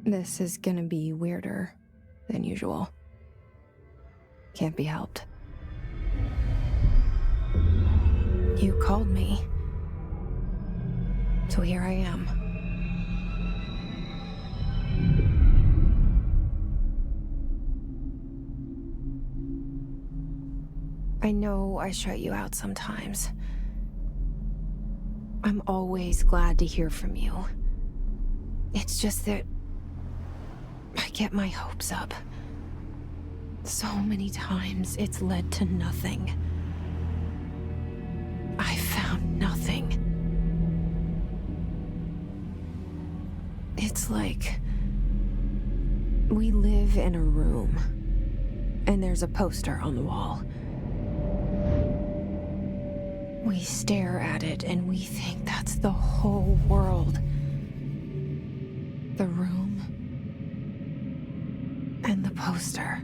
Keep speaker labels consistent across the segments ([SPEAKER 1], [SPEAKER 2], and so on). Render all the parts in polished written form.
[SPEAKER 1] This is gonna be weirder than usual. Can't be helped. You called me. So here I am. I know I shut you out sometimes. I'm always glad to hear from you. It's just that I get my hopes up. So many times it's led to nothing. I found nothing. It's like we live in a room, and there's a poster on the wall. We stare at it and we think that's the whole world. The room and the poster.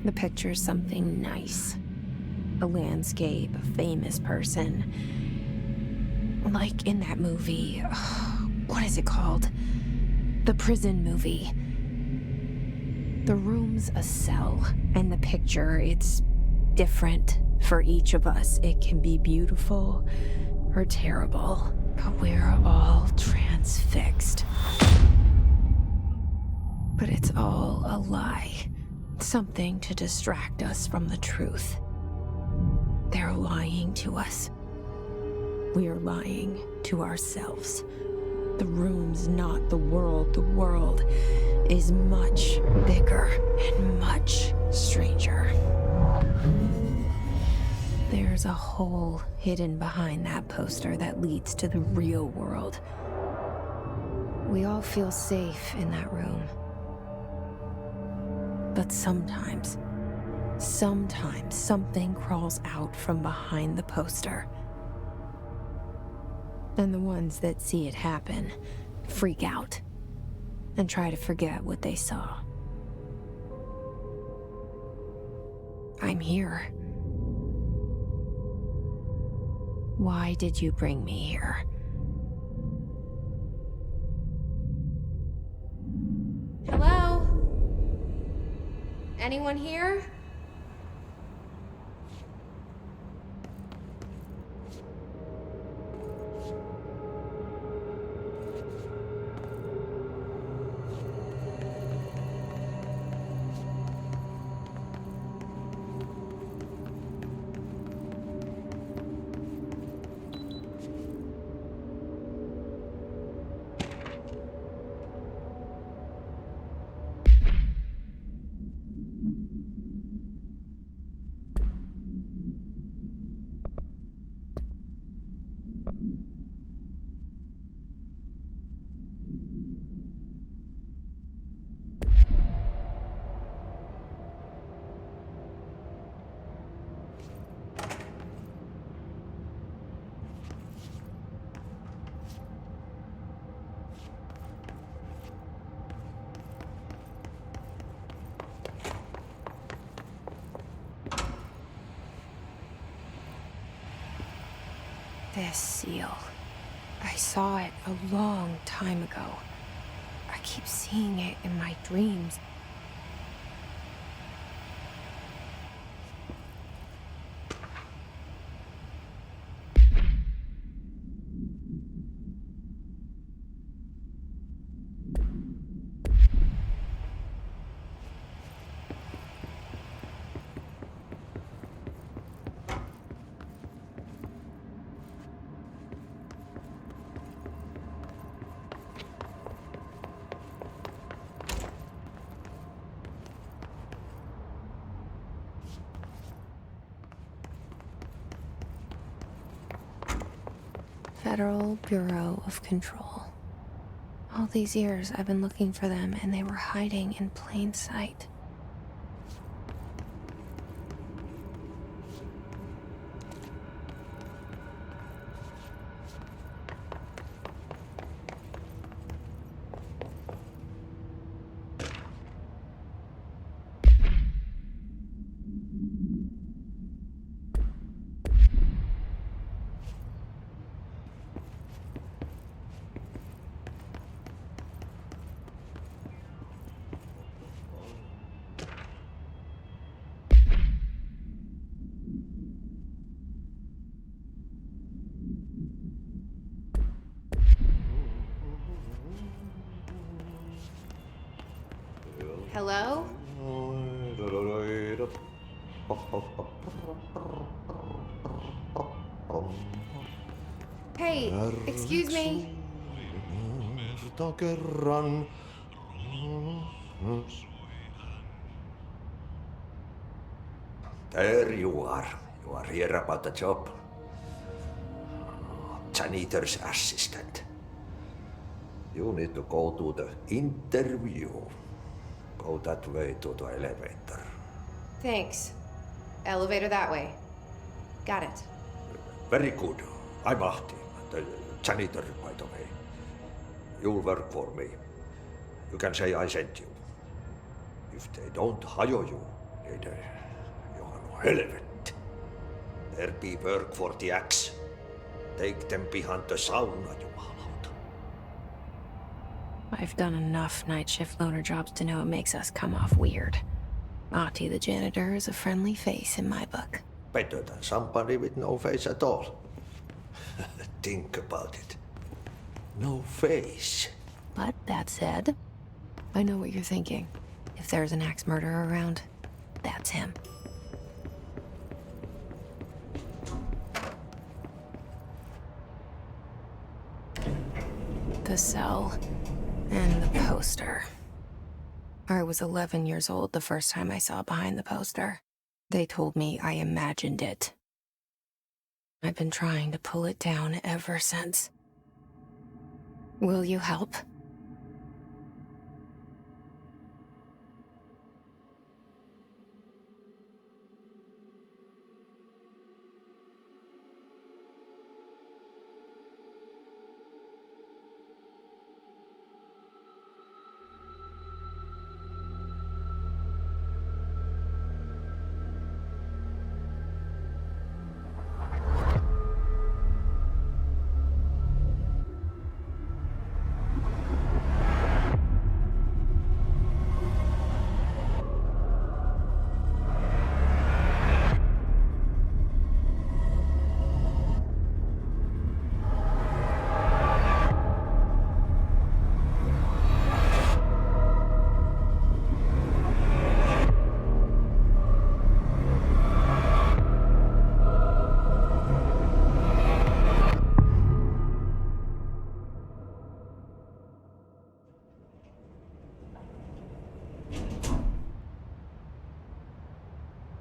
[SPEAKER 1] The picture's something nice. A landscape, a famous person. Like in that movie, what is it called? The prison movie. The room's a cell, and the picture, it's different for each of us. It can be beautiful or terrible, but we're all transfixed. But it's all a lie. Something to distract us from the truth. They're lying to us. We're lying to ourselves. The room's not the world. The world is much bigger and much stranger. There's a hole hidden behind that poster that leads to the real world. We all feel safe in that room. But sometimes something crawls out from behind the poster. And the ones that see it happen freak out and try to forget what they saw. I'm here. Why did you bring me here? Hello? Anyone here? This seal. I saw it a long time ago. I keep seeing it in my dreams. Federal Bureau of Control. All these years I've been looking for them, and they were hiding in plain sight.
[SPEAKER 2] Hello? Hey, excuse me.
[SPEAKER 3] There you are. You are here about the job. Janitor's assistant. You need to go to the interview. Go that way to the elevator.
[SPEAKER 2] Thanks. Elevator that way. Got it.
[SPEAKER 3] Very good. I'm Ahti, the janitor, by the way. You'll work for me. You can say I sent you. If they don't hire you, niin johan on helvetti. There be work for the axe. Take them behind the sauna, jumalauta.
[SPEAKER 1] I've done enough night shift loner jobs to know it makes us come off weird. Ahti the janitor is a friendly face in my book.
[SPEAKER 3] Better than somebody with no face at all. Think about it. No face.
[SPEAKER 1] But that said, I know what you're thinking. If there's an axe murderer around, that's him. The cell and the poster. I was 11 years old the first time I saw behind the poster. They told me I imagined it. I've been trying to pull it down ever since. Will you help?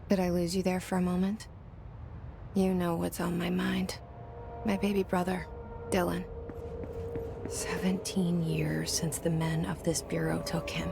[SPEAKER 1] Did I lose you there for a moment? You know what's on my mind. My baby brother, Dylan. 17 years since the men of this bureau took him.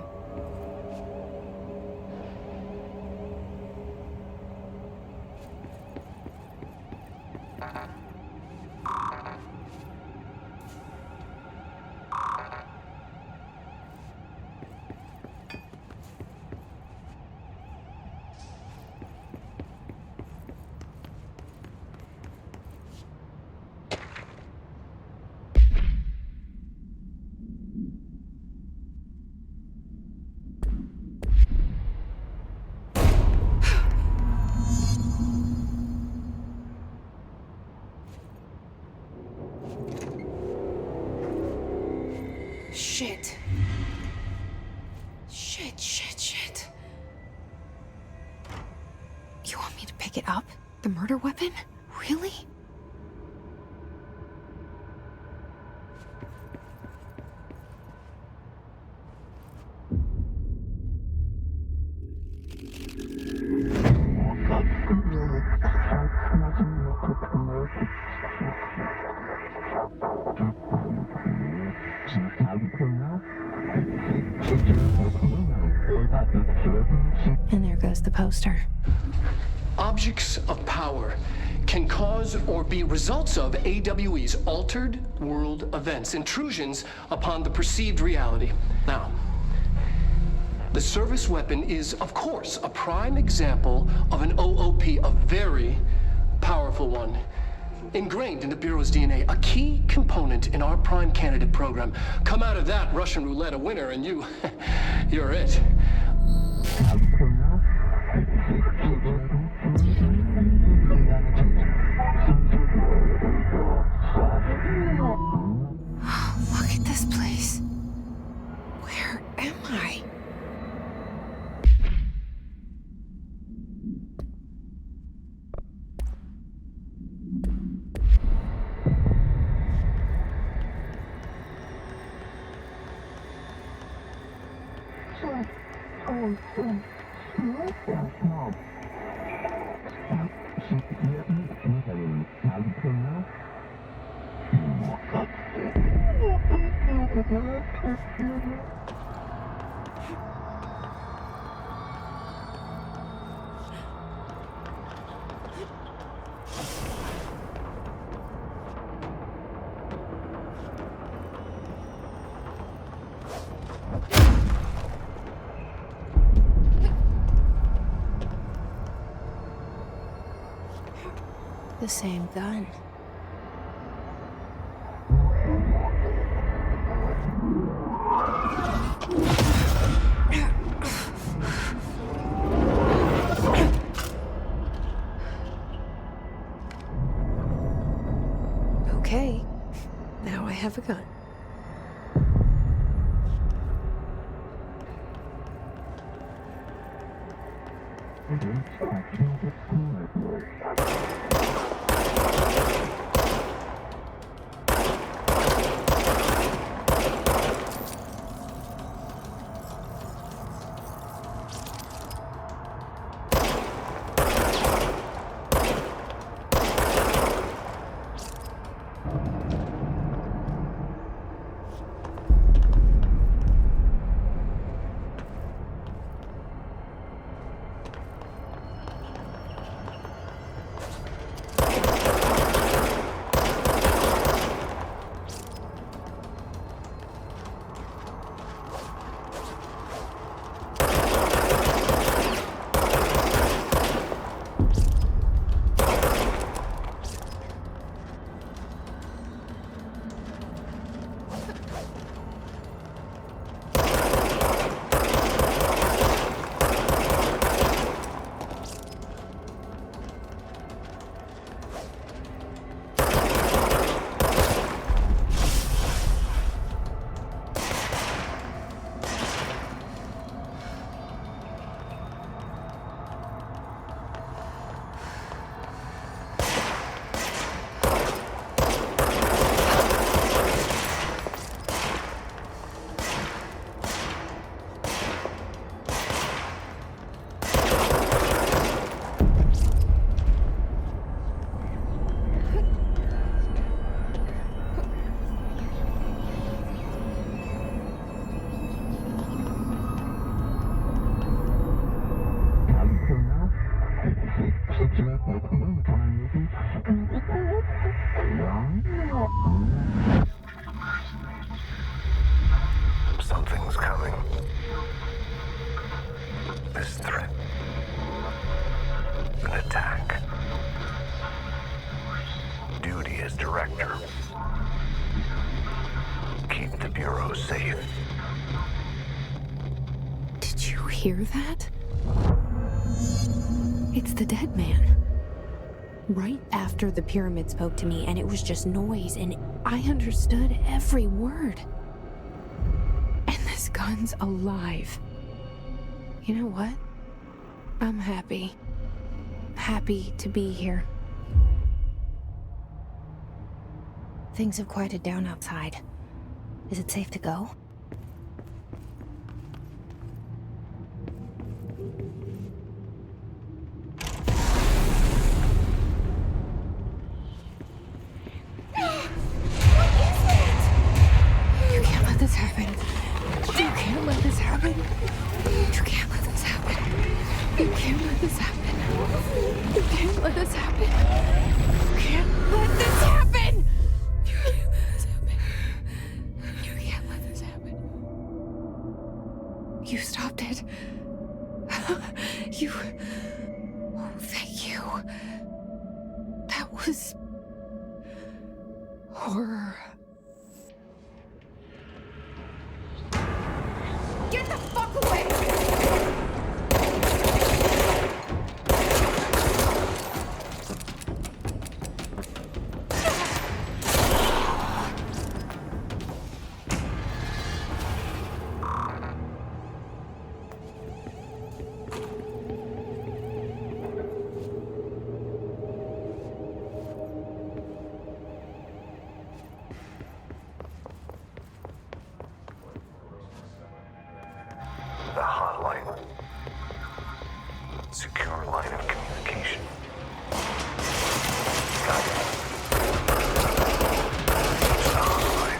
[SPEAKER 1] Shit. Shit. You want me to pick it up? The murder weapon? Really? And there goes the poster.
[SPEAKER 4] Objects of power can cause or be results of AWE's altered world events, intrusions upon the perceived reality. Now, the service weapon is, of course, a prime example of an OOP, a very powerful one. Ingrained in the Bureau's DNA, a key component in our prime candidate program. Come out of that Russian roulette a winner and you're it.
[SPEAKER 1] Look at this place. Where am I? The same gun. Okay, now I have a gun.
[SPEAKER 5] Something's coming. This threat. An attack. Duty as director. Keep the Bureau safe.
[SPEAKER 1] Did you hear that? It's the dead man. Right after the pyramid spoke to me, and it was just noise, and I understood every word. And this gun's alive. You know what? I'm happy. Happy to be here. Things have quieted down outside. Is it safe to go? You can't let this happen. You can't let this happen. You can't let this happen. You can't let this happen. You can't let this happen. You can't let this happen. You can't let this happen. You can't let this happen. You stopped it. You. Oh, thank you. That was horror.
[SPEAKER 2] Get the fuck away!
[SPEAKER 5] Secure line of communication. Got it. Use the hotline.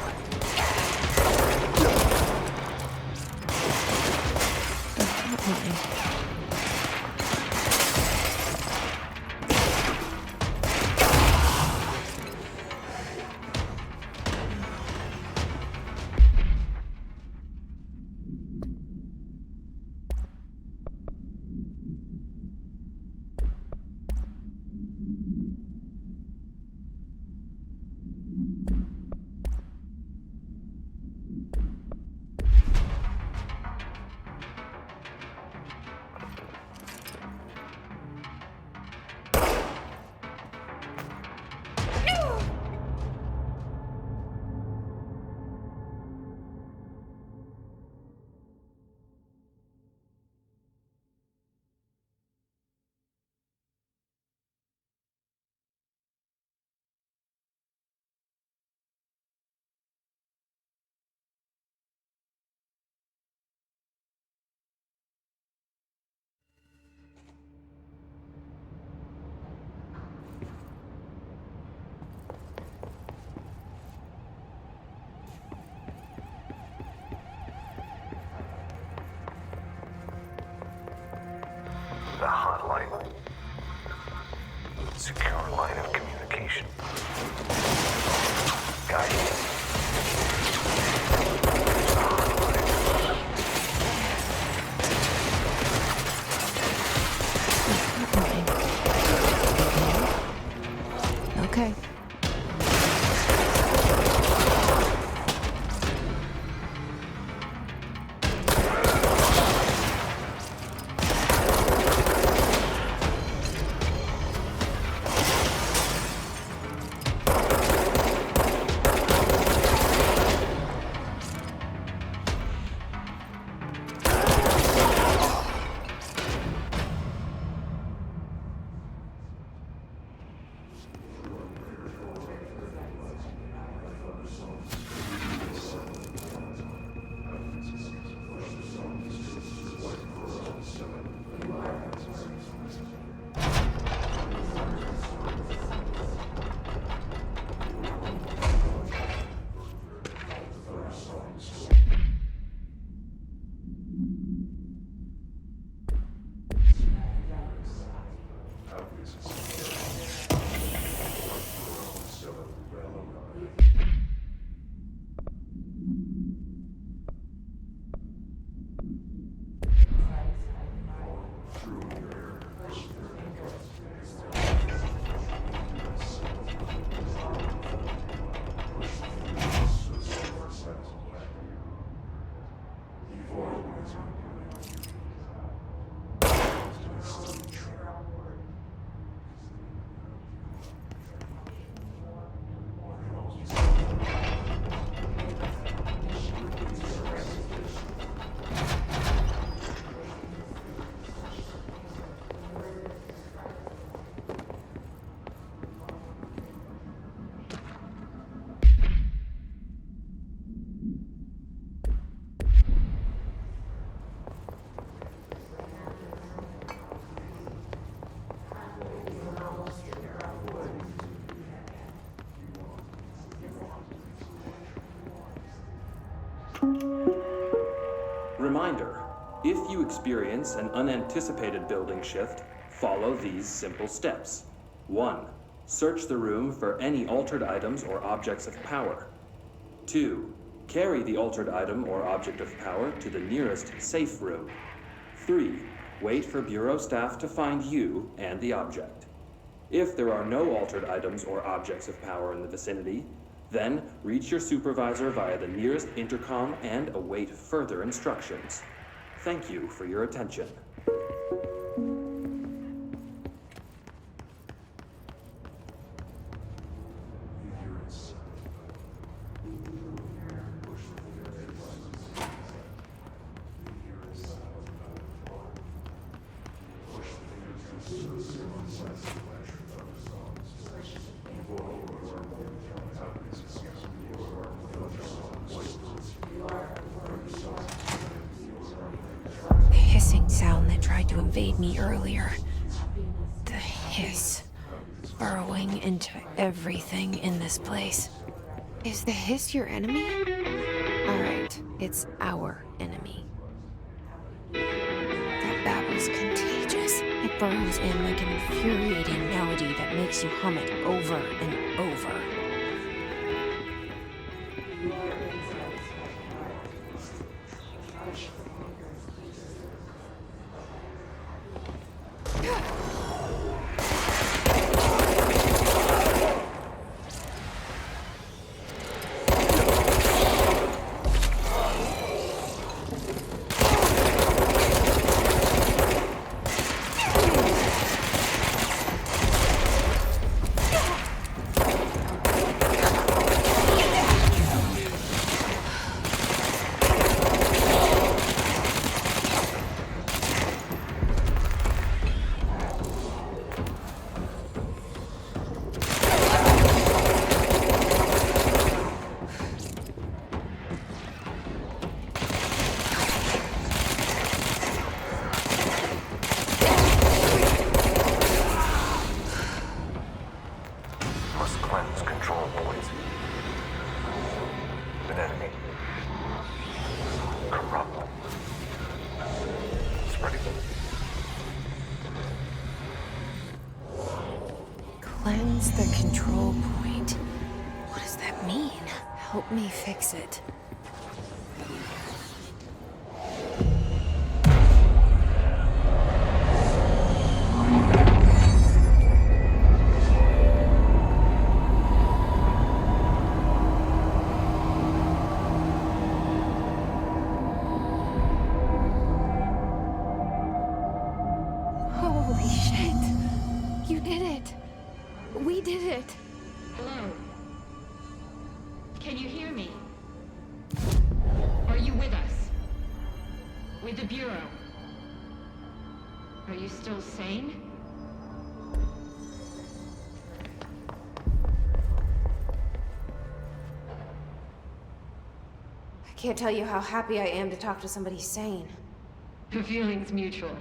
[SPEAKER 5] The hotline. Secure line of communication. Got it. Use the hotline.
[SPEAKER 1] Okay.
[SPEAKER 6] Reminder, if you experience an unanticipated building shift, follow these simple steps. 1. Search the room for any altered items or objects of power. 2. Carry the altered item or object of power to the nearest safe room. 3. Wait for Bureau staff to find you and the object. If there are no altered items or objects of power in the vicinity, then reach your supervisor via the nearest intercom and await further instructions. Thank you for your attention.
[SPEAKER 1] The hissing sound that tried to invade me earlier. The hiss. Burrowing into everything in this place. Is the hiss your enemy? Alright, it's our enemy. That babble's contagious. It burrows in like an infuriating melody that makes you hum it over and over.
[SPEAKER 5] Must cleanse control points. An enemy. Corrupt. Spreading.
[SPEAKER 1] Cleanse the control point. What does that mean? Help me fix it. Holy shit. You did it. We did it.
[SPEAKER 2] Hello? Can you hear me? Are you with us? With the Bureau? Are you still sane?
[SPEAKER 1] I can't tell you how happy I am to talk to somebody sane.
[SPEAKER 2] The feeling's mutual.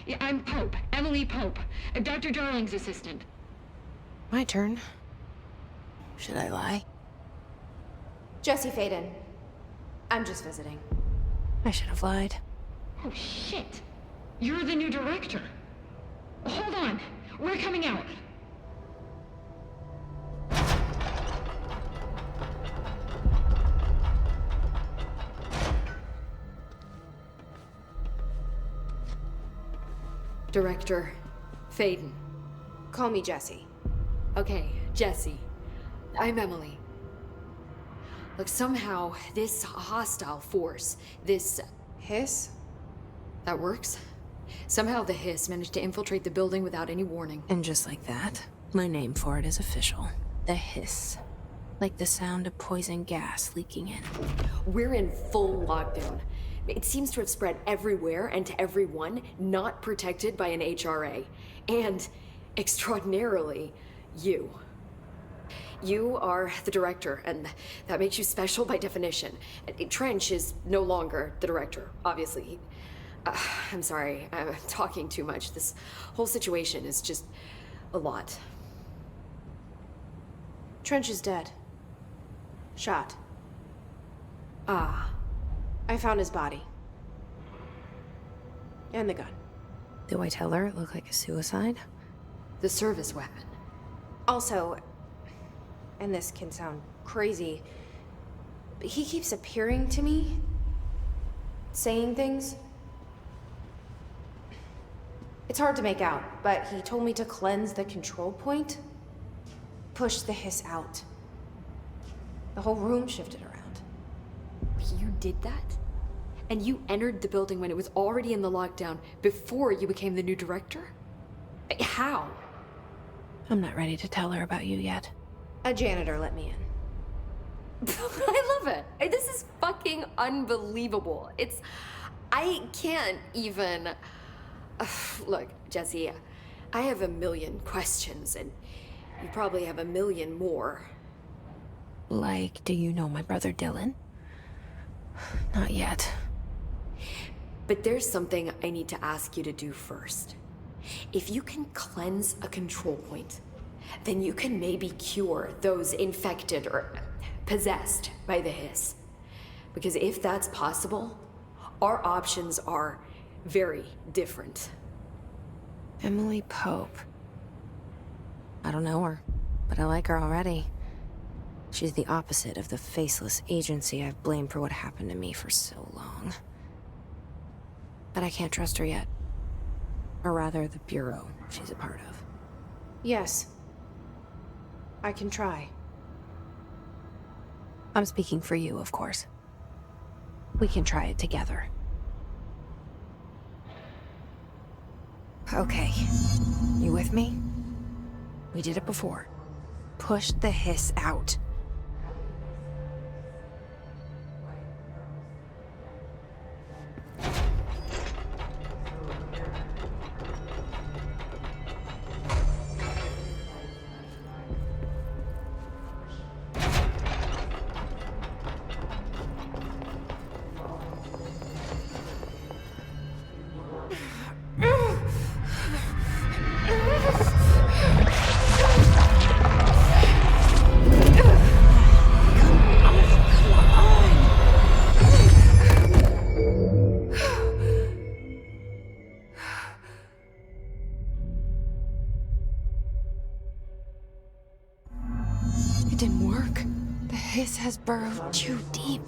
[SPEAKER 2] Yeah, I'm Pope, Emily Pope, Dr. Darling's assistant.
[SPEAKER 1] My turn. Should I lie? Jesse Faden. I'm just visiting. I should have lied.
[SPEAKER 2] Oh, shit. You're the new director. Hold on. We're coming out.
[SPEAKER 7] Director Faden.
[SPEAKER 1] Call me Jesse.
[SPEAKER 7] Okay, Jesse. I'm Emily. Look, somehow this hostile force, this...
[SPEAKER 1] Hiss?
[SPEAKER 7] that works? Somehow the hiss managed to infiltrate the building without any warning.
[SPEAKER 1] And just like that, my name for it is official. The hiss. Like the sound of poison gas leaking in.
[SPEAKER 7] We're in full lockdown. It seems to have spread everywhere and to everyone not protected by an HRA. And, extraordinarily, you. You are the director, and that makes you special by definition. Trench is no longer the director, obviously. I'm sorry, I'm talking too much. This whole situation is just a lot.
[SPEAKER 1] Trench is dead. Shot.
[SPEAKER 7] Ah.
[SPEAKER 1] I found his body. And the gun. Do I tell her it looked like a suicide?
[SPEAKER 7] The service weapon.
[SPEAKER 1] Also, and this can sound crazy, but he keeps appearing to me, saying things. It's hard to make out, but he told me to cleanse the control point, push the hiss out. The whole room shifted around.
[SPEAKER 7] You did that? And you entered the building when it was already in the lockdown before you became the new director? How?
[SPEAKER 1] I'm not ready to tell her about you yet. A janitor let me in.
[SPEAKER 7] I love it. This is fucking unbelievable. I can't even... Look, Jesse, I have a million questions, and you probably have a million more.
[SPEAKER 1] Like, do you know my brother Dylan? Not yet.
[SPEAKER 7] But there's something I need to ask you to do first. If you can cleanse a control point, then you can maybe cure those infected or possessed by the hiss. Because if that's possible, our options are very different.
[SPEAKER 1] Emily Pope. I don't know her, but I like her already. She's the opposite of the faceless agency I've blamed for what happened to me for so long. But I can't trust her yet. Or rather, the Bureau she's a part of. Yes. I can try. I'm speaking for you, of course. We can try it together. Okay. You with me? We did it before. Push the hiss out. Has burrowed too deep.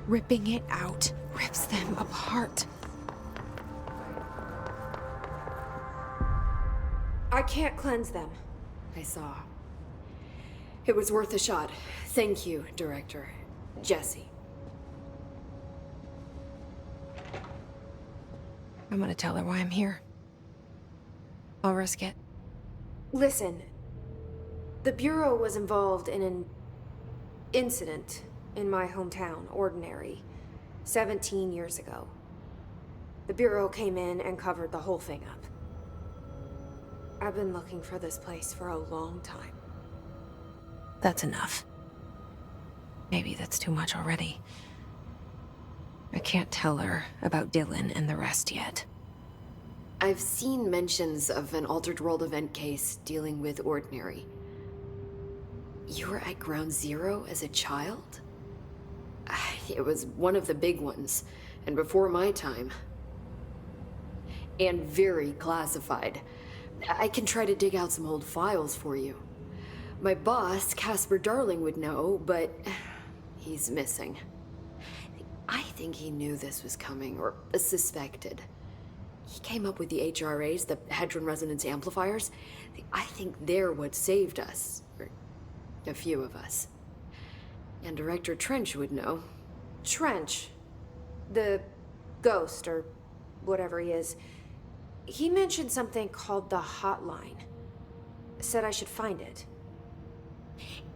[SPEAKER 1] Ripping it out rips them apart. I can't cleanse them.
[SPEAKER 7] I saw. It was worth a shot. Thank you, Director. Jesse.
[SPEAKER 1] I'm gonna tell her why I'm here. I'll risk it. Listen. The Bureau was involved in an incident in my hometown, Ordinary, 17 years ago. The Bureau came in and covered the whole thing up. I've been looking for this place for a long time. That's enough. Maybe that's too much already. I can't tell her about Dylan and the rest yet.
[SPEAKER 7] I've seen mentions of an Altered World event case dealing with Ordinary. You were at Ground Zero as a child? It was one of the big ones, and before my time. And very classified. I can try to dig out some old files for you. My boss, Casper Darling, would know, but he's missing. I think he knew this was coming, or suspected. He came up with the HRAs, the Hadron Resonance Amplifiers. I think they're what saved us. A few of us. And Director Trench would know. Trench? The ghost, or whatever he is. He mentioned something called the Hotline. Said I should find it.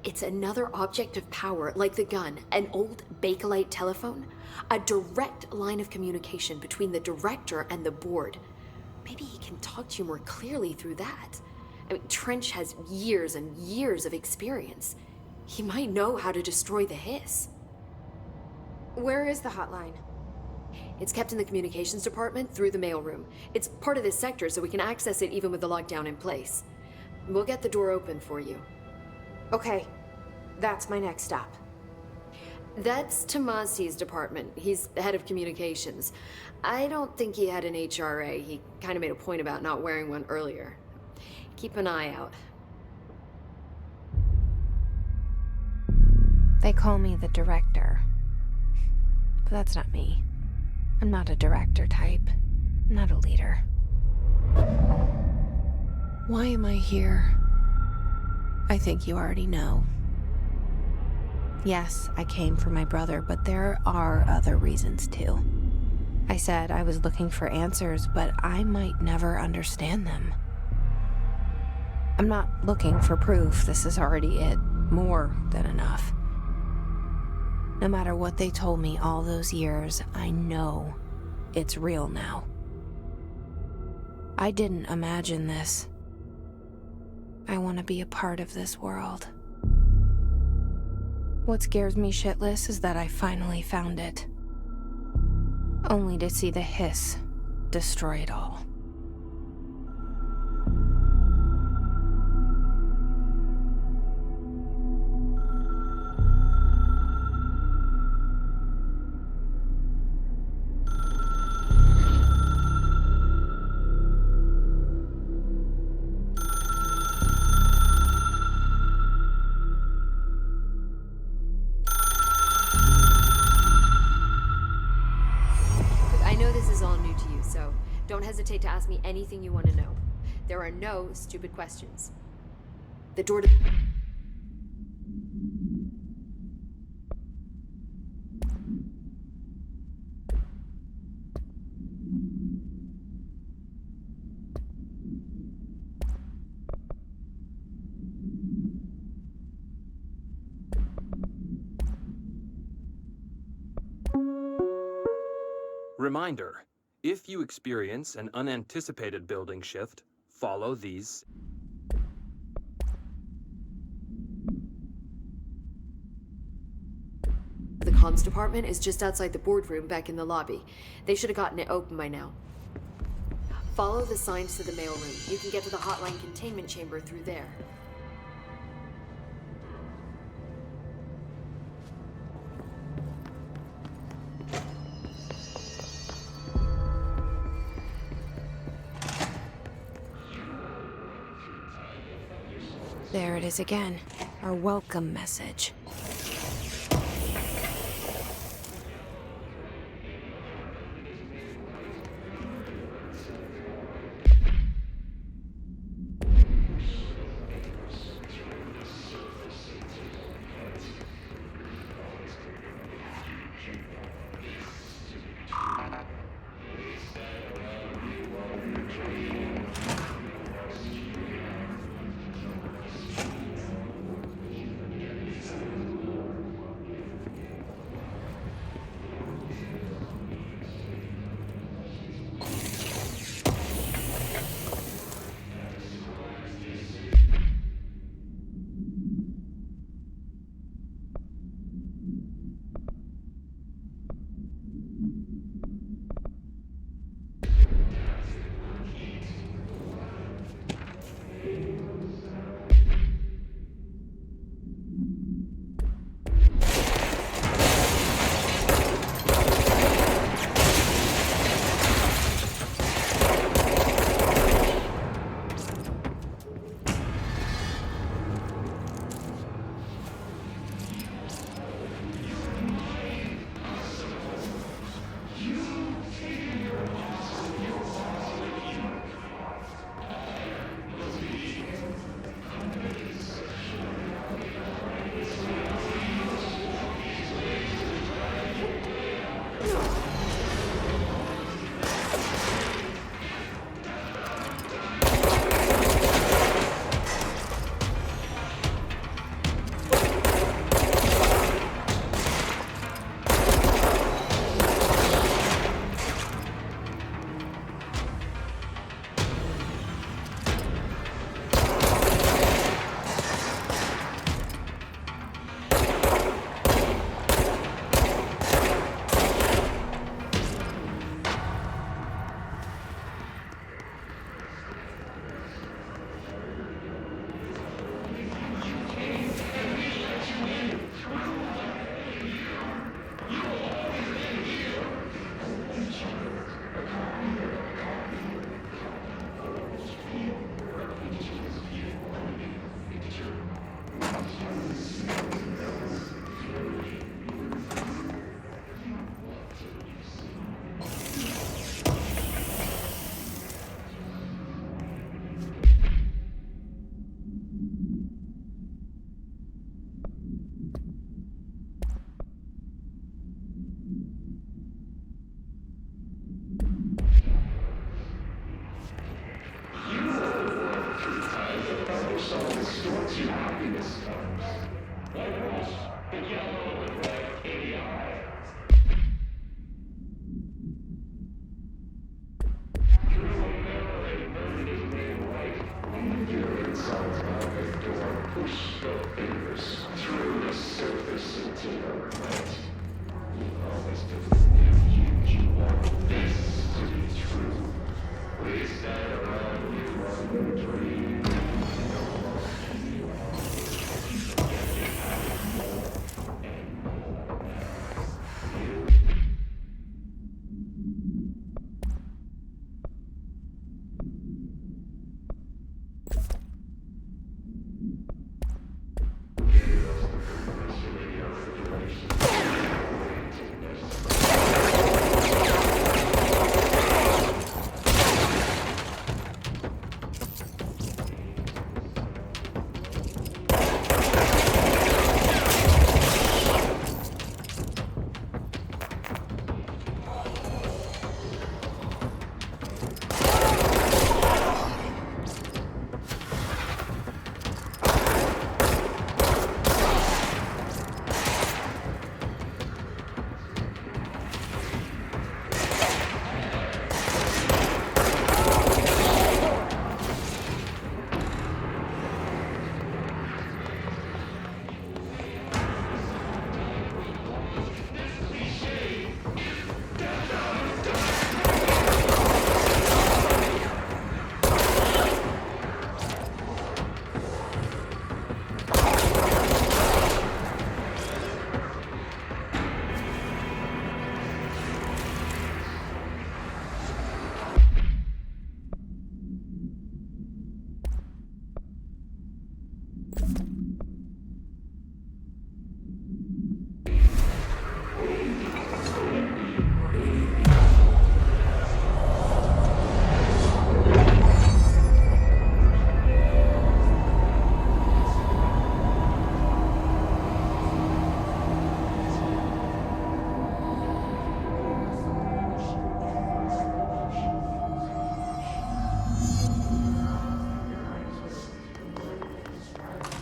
[SPEAKER 7] It's another object of power, like the gun, an old Bakelite telephone. A direct line of communication between the Director and the board. Maybe he can talk to you more clearly through that. I mean, Trench has years and years of experience. He might know how to destroy the hiss. Where is the hotline? It's kept in the communications department through the mailroom. It's part of this sector, so we can access it even with the lockdown in place. We'll get the door open for you. Okay, that's my next stop. That's Tomasi's department. He's the head of communications. I don't think he had an HRA. He kind of made a point about not wearing one earlier. Keep an eye out. They call me the Director. But that's not me. I'm not a director type. I'm not a leader. Why am I here? I think you already know. Yes, I came for my brother, but there are other reasons too. I said I was looking for answers, but I might never understand them. I'm not looking for proof. This is already it. More than enough. No matter what they told me all those years, I know it's real now. I didn't imagine this. I want to be a part of this world. What scares me shitless is that I finally found it. Only to see the hiss destroy it all. hesitate to ask me anything you want to know. There are no stupid questions. The door to...
[SPEAKER 6] Reminder, if you experience an unanticipated building shift, follow these.
[SPEAKER 7] The comms department is just outside the boardroom back in the lobby. They should have gotten it open by now. Follow the signs to the mailroom. You can get to the hotline containment chamber through there.
[SPEAKER 1] There it is again. Our welcome message.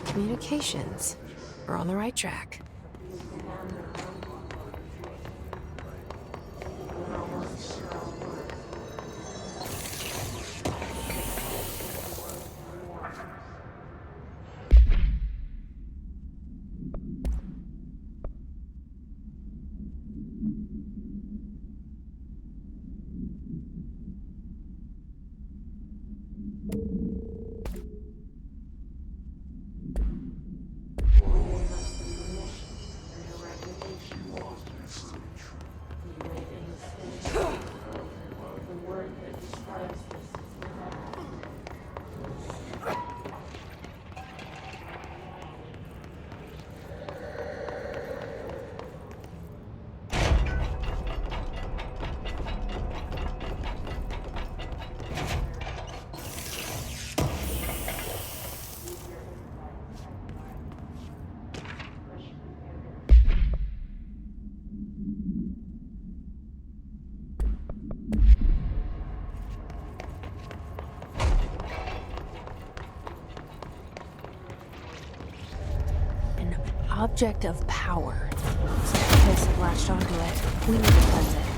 [SPEAKER 1] Communications. We're on the right track. Object of power. Scientists have latched onto it. We need to cleanse it.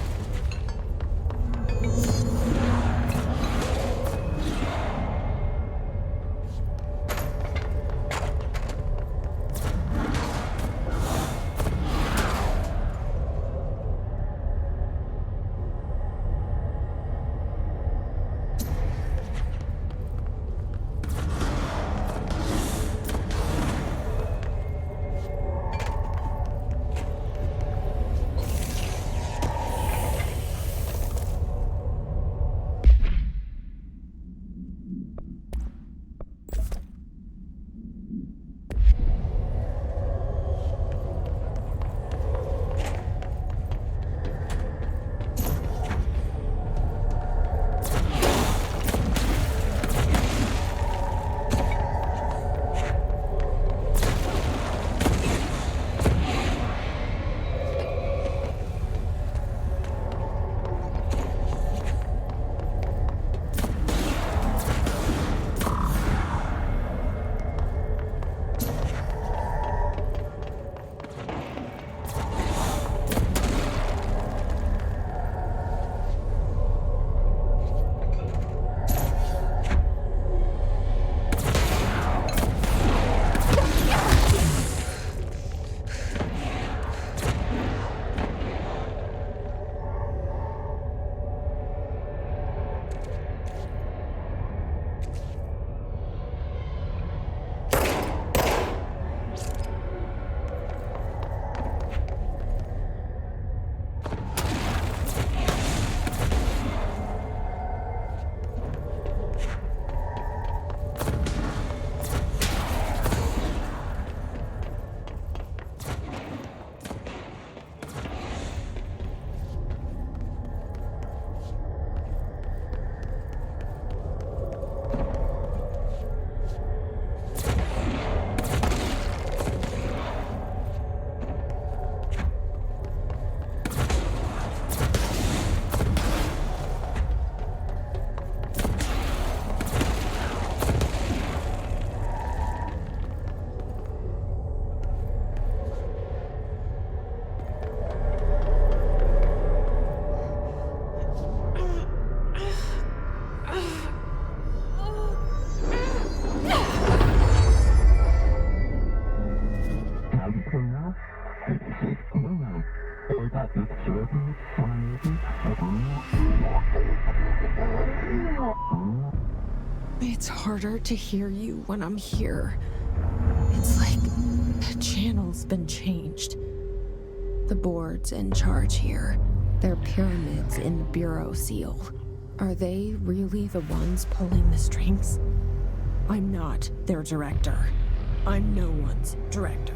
[SPEAKER 1] It's harder to hear you when I'm here. It's like the channel's been changed. The board's in charge here. They're pyramids in the Bureau seal. Are they really the ones pulling the strings? I'm not their director. I'm no one's director.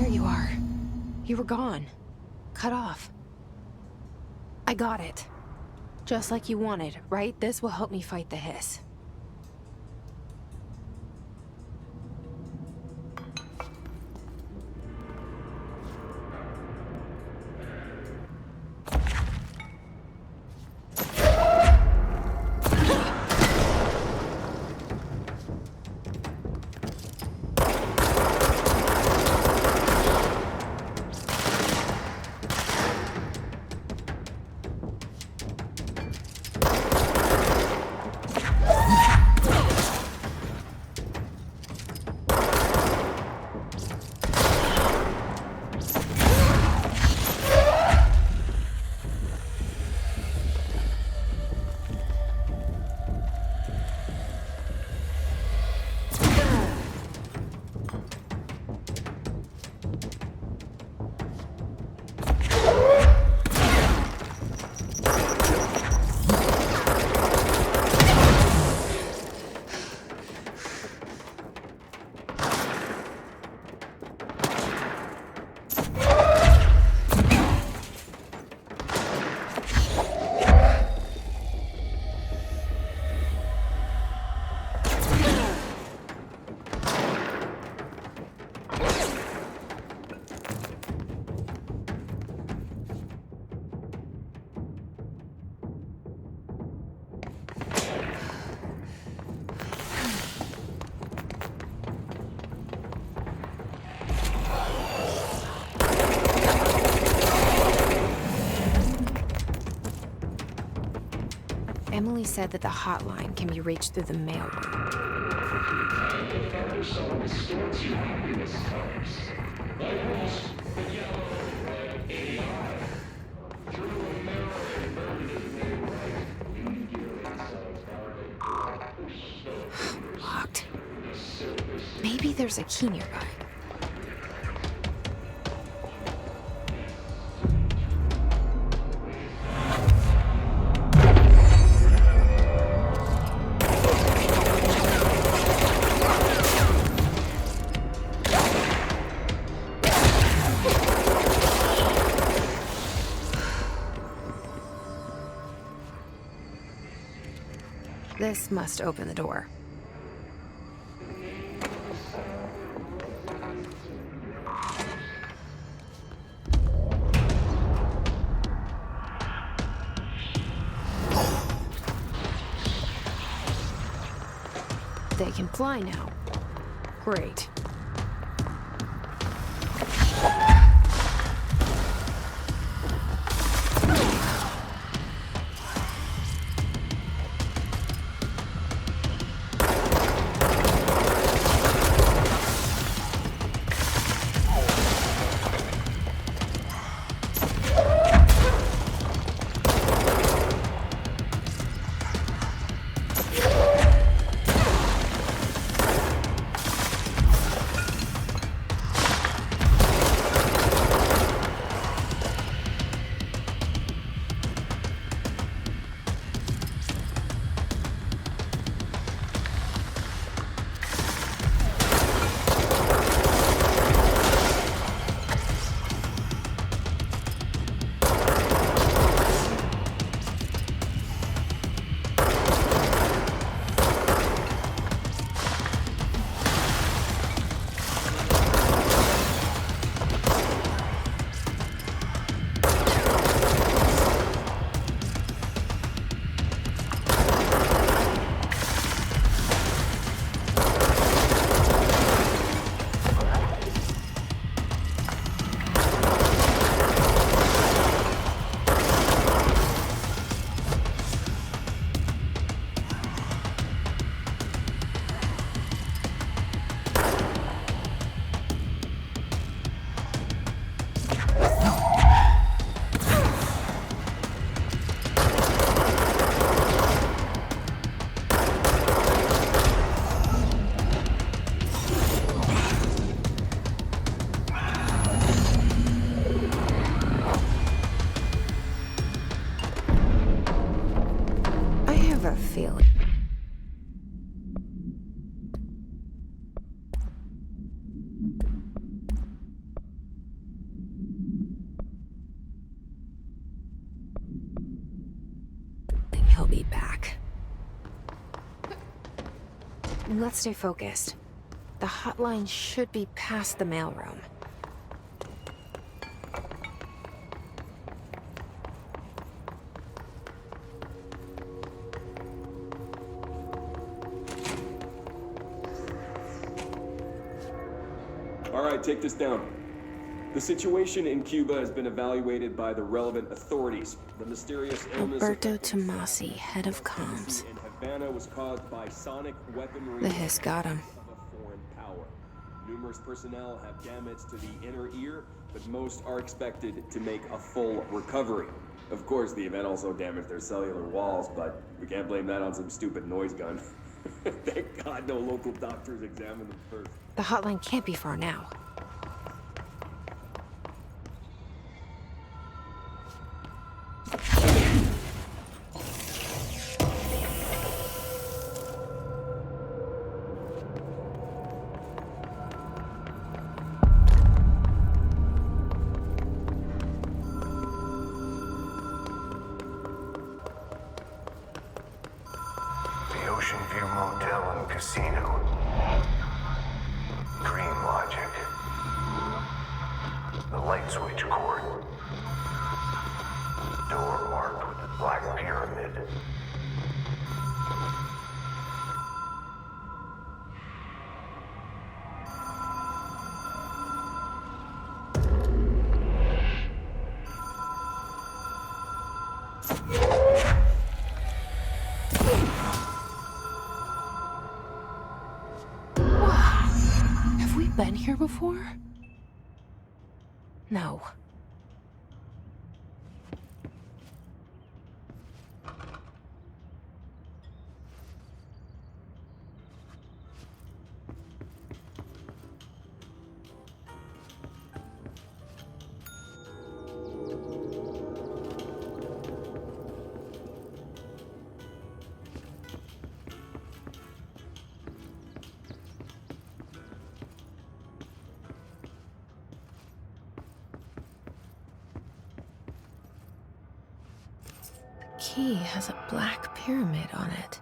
[SPEAKER 1] There you are. You were gone. Cut off. I got it. Just like you wanted, right? This will help me fight the hiss. Emily said that the hotline can be reached through the mailroom. Locked. Maybe there's a key nearby. This must open the door. They can fly now. Great. Let's stay focused. The hotline should be past the mailroom.
[SPEAKER 6] All right, take this down. The situation in Cuba has been evaluated by the relevant authorities. The mysterious illness
[SPEAKER 1] Alberto Tomasi, head of comms.
[SPEAKER 6] in Havana was caused by sonic weaponry
[SPEAKER 1] The hiss got him.
[SPEAKER 6] of a foreign power. Numerous personnel have damage to the inner ear, but most are expected to make a full recovery. Of course, the event also damaged their cellular walls, but we can't blame that on some stupid noise gun. Thank God no local doctors examined them first.
[SPEAKER 1] The hotline can't be far now.
[SPEAKER 5] The Ocean View Motel and Casino. Dream Logic. The light switch cord. Door marked with the Black Pyramid.
[SPEAKER 1] Have we been here before? No. The key has a black pyramid on it.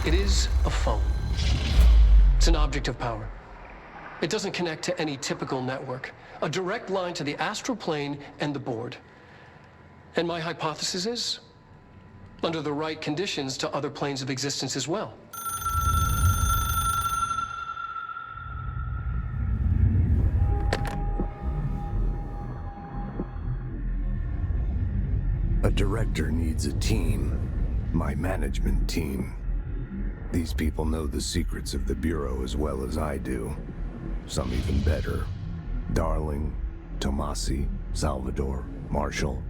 [SPEAKER 4] It is a phone. It's an object of power. It doesn't connect to any typical network. A direct line to the astral plane and the board. And my hypothesis is, under the right conditions, to other planes of existence as well.
[SPEAKER 8] A director needs a team. My management team. These people know the secrets of the Bureau as well as I do. Some even better. Darling, Tomasi, Salvador, Marshall.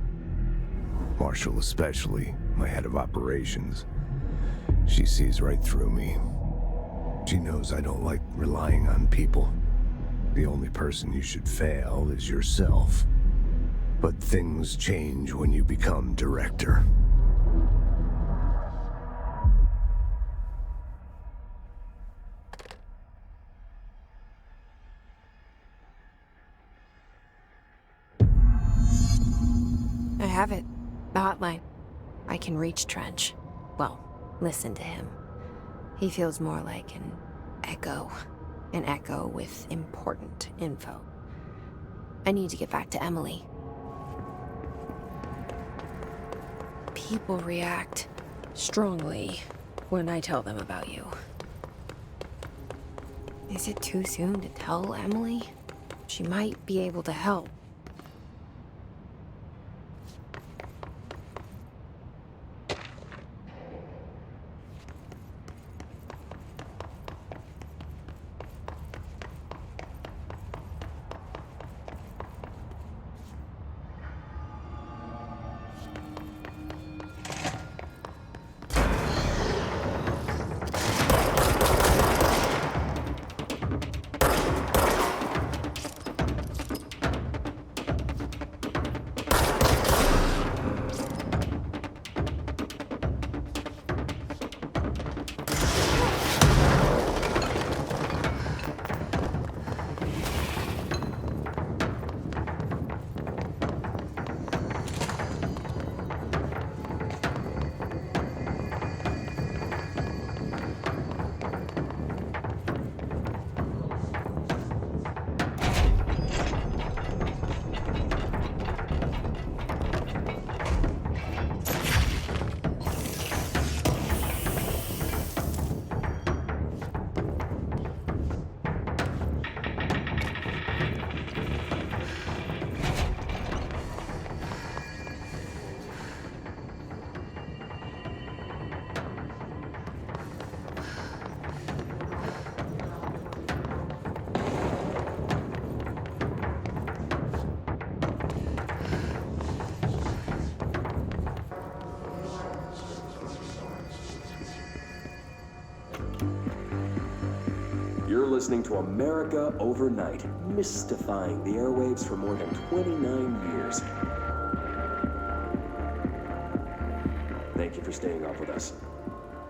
[SPEAKER 8] Marshall especially, my head of operations. She sees right through me. She knows I don't like relying on people. The only person you should fail is yourself. But things change when you become director.
[SPEAKER 1] I have it. The hotline. I can reach Trench. Well, listen to him. He feels more like an echo. An echo with important info. I need to get back to Emily. People react strongly when I tell them about you. Is it too soon to tell Emily? She might be able to help.
[SPEAKER 6] You're listening to America Overnight, mystifying the airwaves for more than 29 years. Thank you for staying up with us.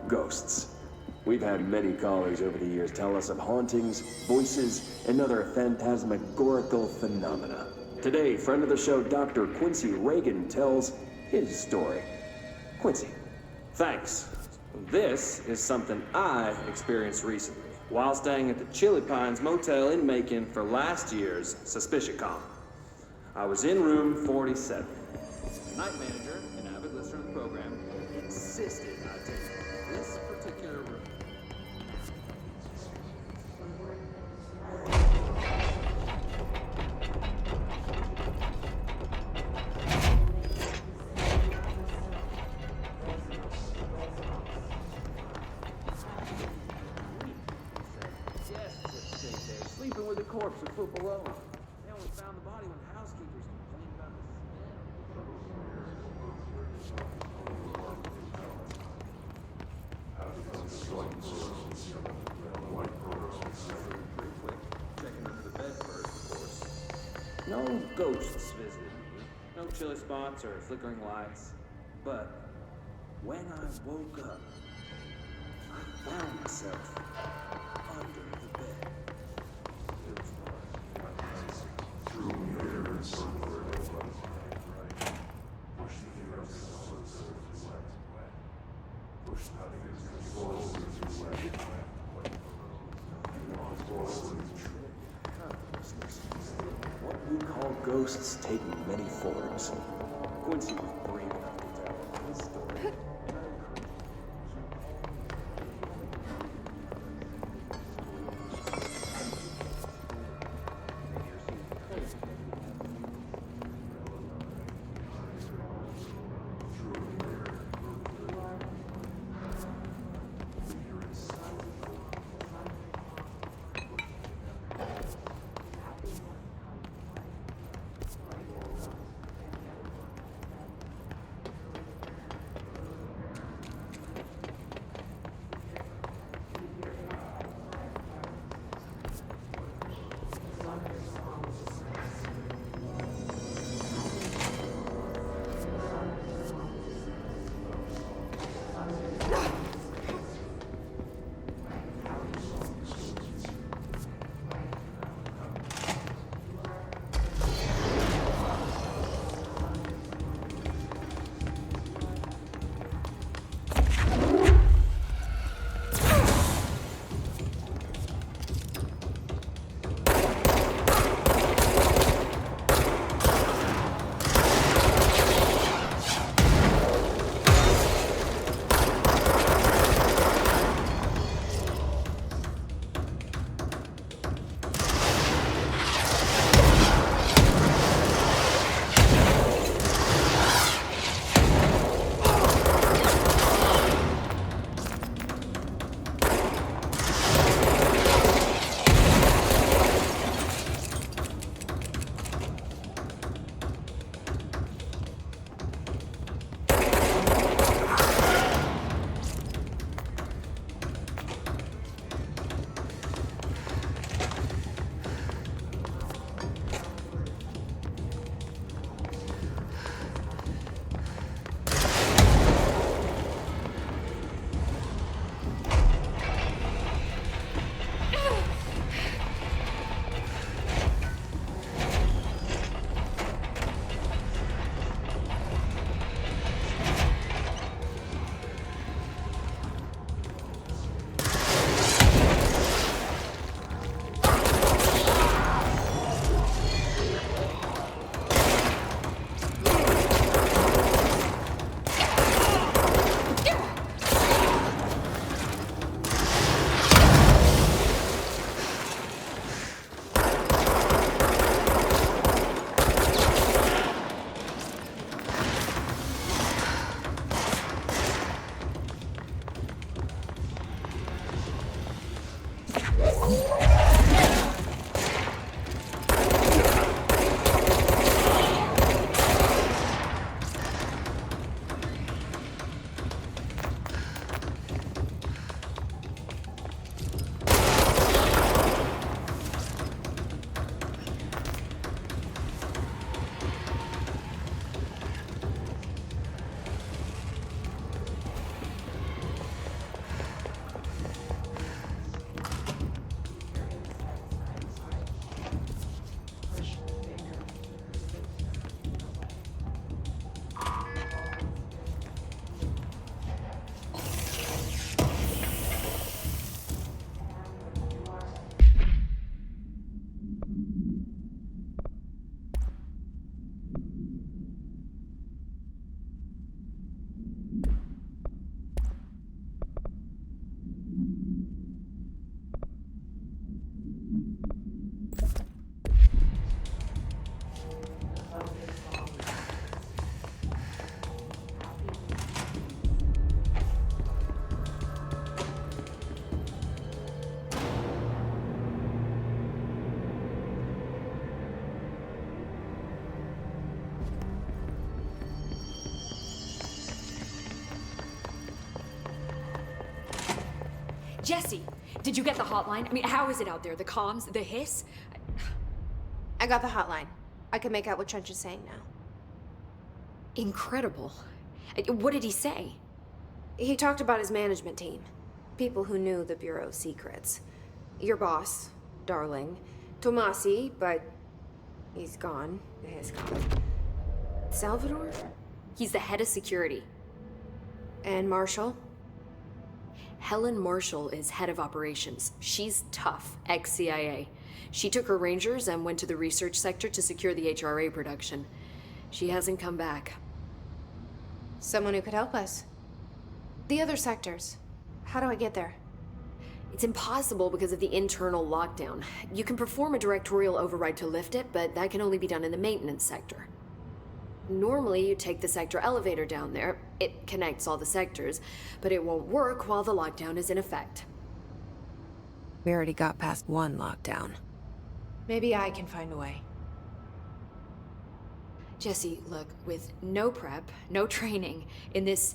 [SPEAKER 6] Ghosts. We've had many callers over the years tell us of hauntings, voices, and other phantasmagorical phenomena. Today, friend of the show, Dr. Quincy Reagan, tells his story. Quincy, thanks. This is something I experienced recently while staying at the Chili Pines Motel in Macon for last year's SuspiciaCon. I was in room 47. The night manager, an avid listener of the program, insisted I take this particular room. Sleeping with the corpse a foot below him. They only found the body when housekeepers complained about Checking under the bed first, of course. No ghosts visited me. No chilly spots or flickering lights. But when I woke up, I found myself under the bed. What we call ghosts take many forms. Quincy was brave enough to tell his story.
[SPEAKER 7] Jesse, did you get the hotline? I mean, how is it out there? The comms, the hiss?
[SPEAKER 1] I got the hotline. I can make out what Trench is saying now.
[SPEAKER 7] Incredible. What did he say?
[SPEAKER 1] He talked about his management team. People who knew the Bureau's secrets. Your boss, Darling. Tomasi, but he's gone. He's gone. Salvador?
[SPEAKER 7] He's the head of security.
[SPEAKER 1] And Marshall?
[SPEAKER 7] Helen Marshall is head of operations. She's tough, ex-CIA. She took her Rangers and went to the research sector to secure the HRA production. She hasn't come back.
[SPEAKER 1] Someone who could help us. The other sectors. How do I get there?
[SPEAKER 7] It's impossible because of the internal lockdown. You can perform a directorial override to lift it, but that can only be done in the maintenance sector. Normally, you take the sector elevator down there. It connects all the sectors, but it won't work while the lockdown is in effect.
[SPEAKER 1] We already got past one lockdown. Maybe I can find a way.
[SPEAKER 7] Jesse, look, with no prep, no training, in this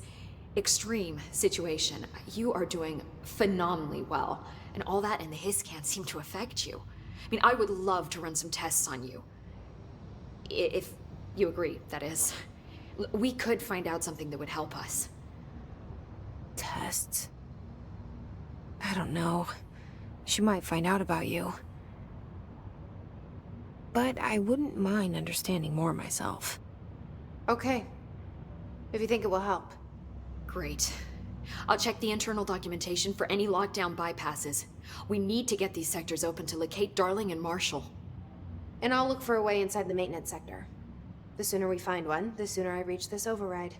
[SPEAKER 7] extreme situation, you are doing phenomenally well. And all that and the hiss can't seem to affect you. I mean, I would love to run some tests on you. If you agree, that is. We could find out something that would help us.
[SPEAKER 1] Tests? I don't know. She might find out about you. But I wouldn't mind understanding more myself. Okay. If you think it will help.
[SPEAKER 7] Great. I'll check the internal documentation for any lockdown bypasses. We need to get these sectors open to locate Darling and Marshall.
[SPEAKER 1] And I'll look for a way inside the maintenance sector. The sooner we find one, the sooner I reach this override.